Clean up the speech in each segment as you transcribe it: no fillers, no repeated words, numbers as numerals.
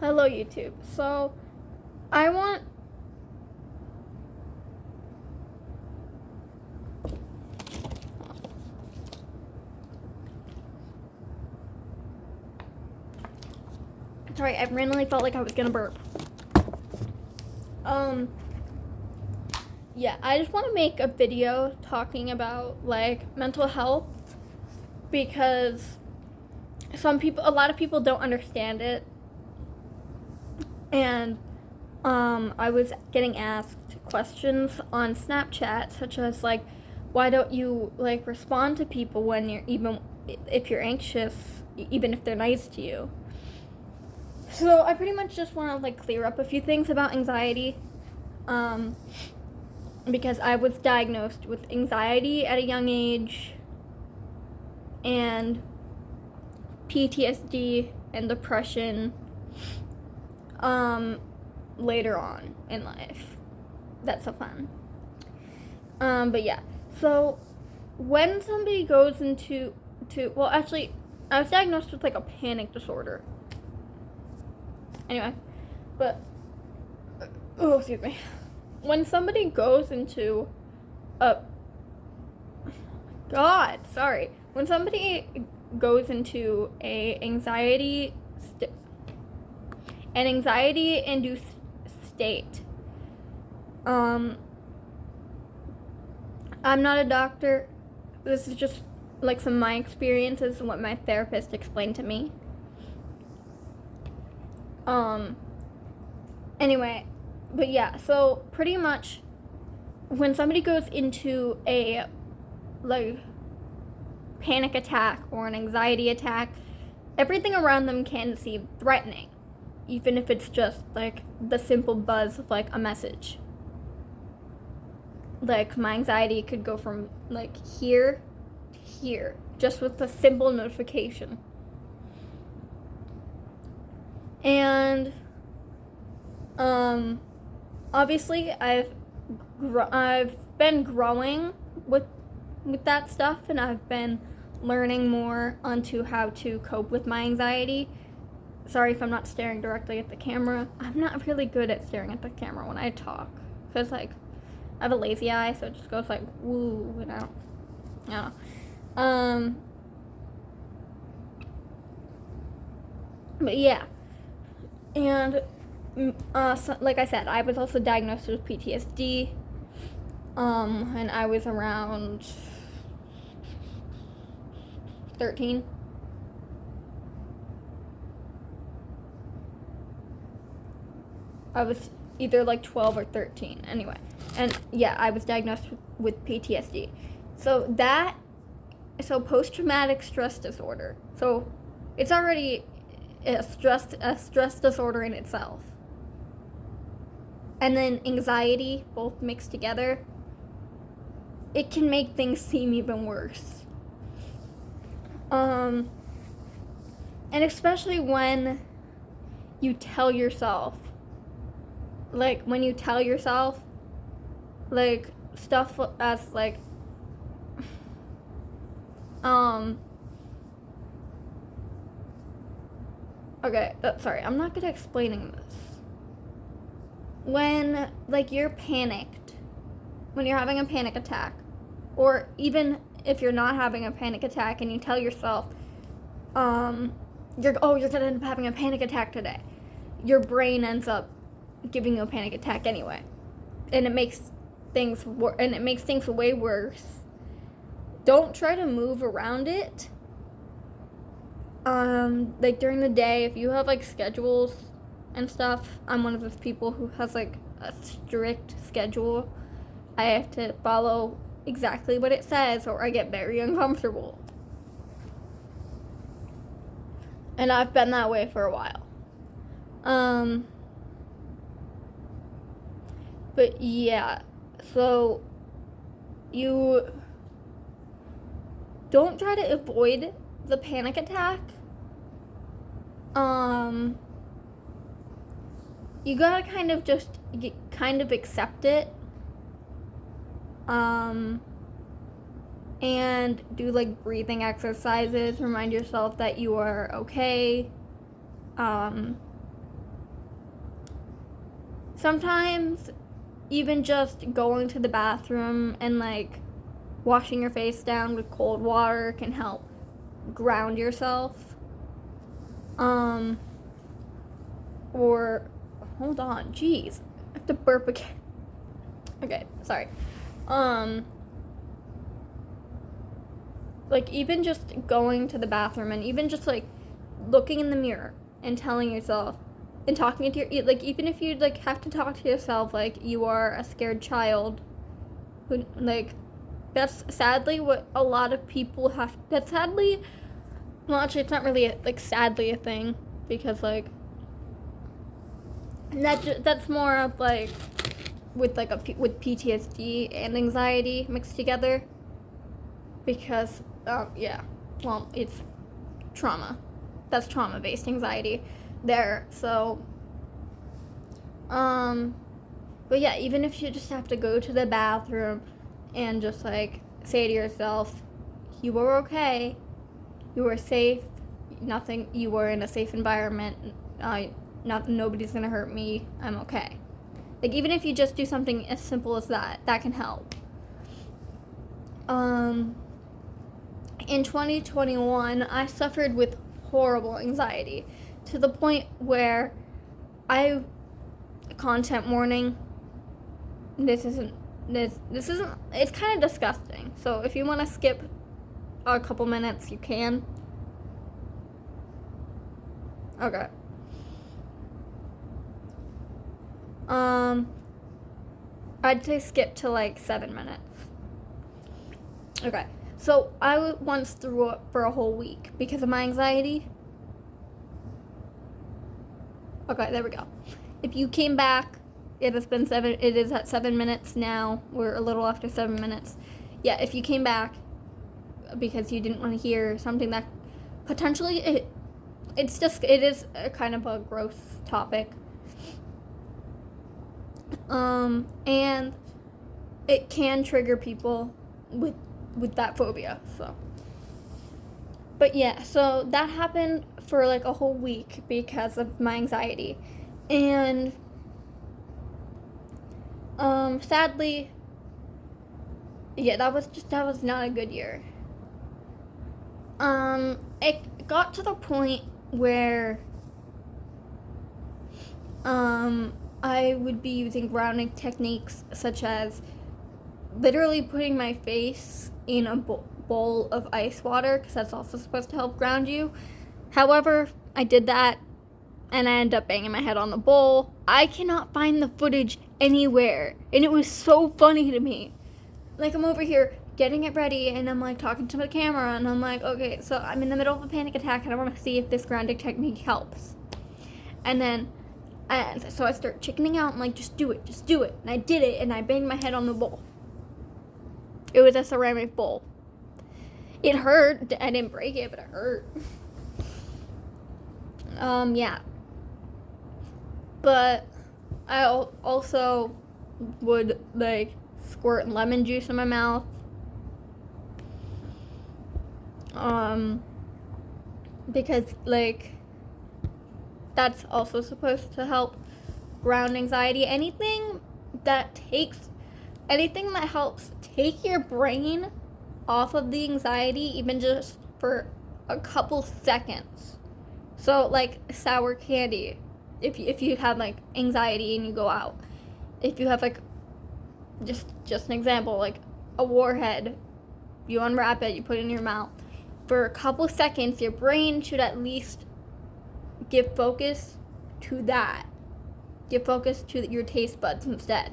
Hello, YouTube. So, I want. Sorry, I randomly felt like I was gonna burp. Yeah, I just want to make a video talking about like mental health because a lot of people don't understand it, and I was getting asked questions on Snapchat, such as like, why don't you like respond to people when even if you're anxious, even if they're nice to you? So I pretty much just want to like clear up a few things about anxiety, because I was diagnosed with anxiety at a young age, and PTSD and depression later on in life. That's so fun. But yeah, so when somebody goes into well, actually, I was diagnosed with like a panic disorder. Anyway, but excuse me. When somebody goes into when somebody goes into an anxiety induced state, I'm not a doctor. This is just like some of my experiences and what my therapist explained to me. Anyway, but yeah, so pretty much when somebody goes into a like panic attack or an anxiety attack, everything around them can seem threatening, even if it's just like the simple buzz of like a message. Like my anxiety could go from like here to here just with a simple notification. And obviously I've been growing with that stuff, and I've been learning more onto how to cope with my anxiety. Sorry if I'm not staring directly at the camera. I'm not really good at staring at the camera when I talk, because like I have a lazy eye, so it just goes like woo, and I don't know. But yeah, and so, like I said, I was also diagnosed with PTSD, and I was around 13. I was either like 12 or 13, anyway. And yeah, I was diagnosed with PTSD. So post-traumatic stress disorder. So it's already a stress disorder in itself. And then anxiety, both mixed together, it can make things seem even worse. And especially when you tell yourself, like stuff as like okay, sorry, I'm not good at explaining this. When like you're panicked, when you're having a panic attack, or even if you're not having a panic attack and you tell yourself you're gonna end up having a panic attack today, your brain ends up giving you a panic attack anyway, and it makes things way worse. Don't try to move around it. Like during the day, if you have like schedules and stuff, I'm one of those people who has like a strict schedule. I have to follow exactly what it says, or I get very uncomfortable. And I've been that way for a while. But yeah, so you don't try to avoid the panic attack. You gotta kind of accept it. And do like breathing exercises, remind yourself that you are okay. sometimes even just going to the bathroom and like washing your face down with cold water can help ground yourself. Or hold on, jeez, I have to burp again. Okay, sorry. Like even just going to the bathroom and even just like looking in the mirror and telling yourself and talking to your, like, even if you like have to talk to yourself like you are a scared child who, like, that's sadly what a lot of people have. That's sadly, well, actually it's not really like sadly a thing, because like that's more of like with like with PTSD and anxiety mixed together, because yeah, well, it's trauma. That's trauma-based anxiety there. So but yeah, even if you just have to go to the bathroom and just like say to yourself, you are okay, you are safe, nothing, you are in a safe environment, nobody's gonna hurt me, I'm okay. Like even if you just do something as simple as that can help. In 2021, I suffered with horrible anxiety to the point where content warning, this isn't, it's kind of disgusting. So if you want to skip a couple minutes, you can. Okay. I'd say skip to like 7 minutes. Okay. So I once threw up for a whole week because of my anxiety. Okay, there we go. If you came back, it is at 7 minutes now. We're a little after 7 minutes. Yeah, if you came back because you didn't want to hear something that potentially it is a kind of a gross topic. And it can trigger people with that phobia, so. But yeah, so that happened for like a whole week because of my anxiety. And sadly, yeah, that was not a good year. It got to the point where I would be using grounding techniques such as literally putting my face in a bowl of ice water, because that's also supposed to help ground you. However, I did that and I ended up banging my head on the bowl. I cannot find the footage anywhere, and it was so funny to me. Like, I'm over here getting it ready and I'm like talking to the camera and I'm like, okay, so I'm in the middle of a panic attack and I want to see if this grounding technique helps. And so I start chickening out. I'm like, just do it. And I did it, and I banged my head on the bowl. It was a ceramic bowl. It hurt. I didn't break it, but it hurt. Yeah. But I also would, like, squirt lemon juice in my mouth. Because, like, that's also supposed to help ground anxiety. Anything that helps take your brain off of the anxiety, even just for a couple seconds. So like sour candy, if you have like anxiety and you go out, if you have like just an example, like a Warhead, you unwrap it, you put it in your mouth for a couple seconds, your brain should at least give focus to that. Give focus to your taste buds instead.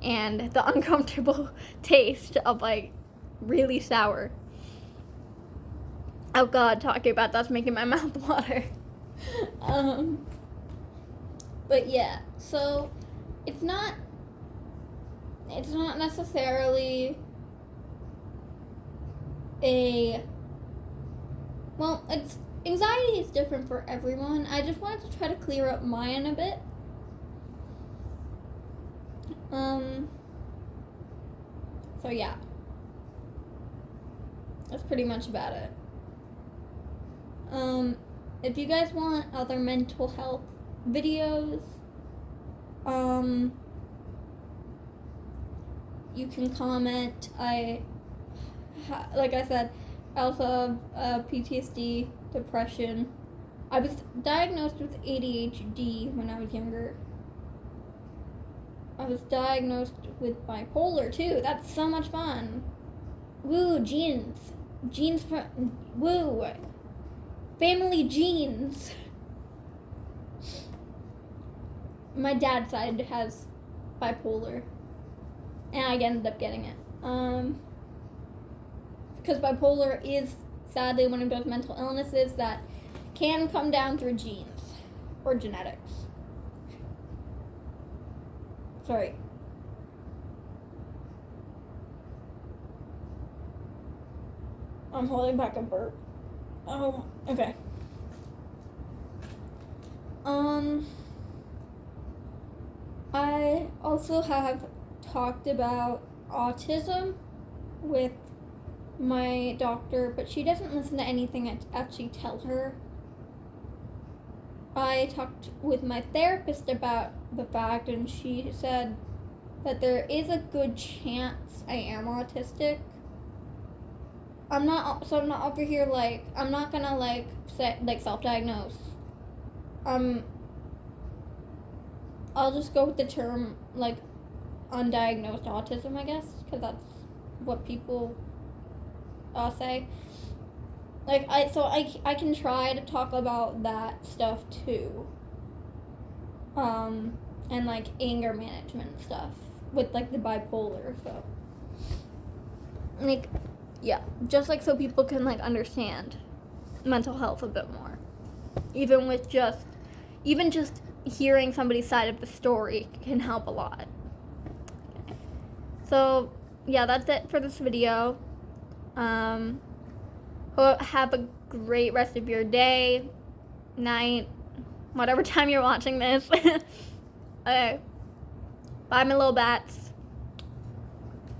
And the uncomfortable taste of like really sour. Oh God, talking about that's making my mouth water. But yeah, so it's not necessarily it's anxiety is different for everyone. I just wanted to try to clear up mine a bit. So yeah. That's pretty much about it. If you guys want other mental health videos, You can comment. Like I said, I also have PTSD, depression. I was diagnosed with ADHD when I was younger. I was diagnosed with bipolar too. That's so much fun. Woo, genes. Genes for. Woo. Family genes. My dad's side has bipolar. And I ended up getting it. Because bipolar is sadly one of those mental illnesses that can come down through genes or genetics. Sorry. I'm holding back a burp. Oh, okay. I also have talked about autism with my doctor, but she doesn't listen to anything I actually tell her. I talked with my therapist about the fact, and she said that there is a good chance I am autistic. I'm not over here like, I'm not gonna like say, like self-diagnose. I'll just go with the term like undiagnosed autism, I guess, because that's what people say. Like I can try to talk about that stuff too. And like anger management stuff with like the bipolar, so like yeah, just like so people can like understand mental health a bit more. Even just hearing somebody's side of the story can help a lot. So yeah, that's it for this video. Have a great rest of your day, night, whatever time you're watching this. Okay. Bye, my little bats.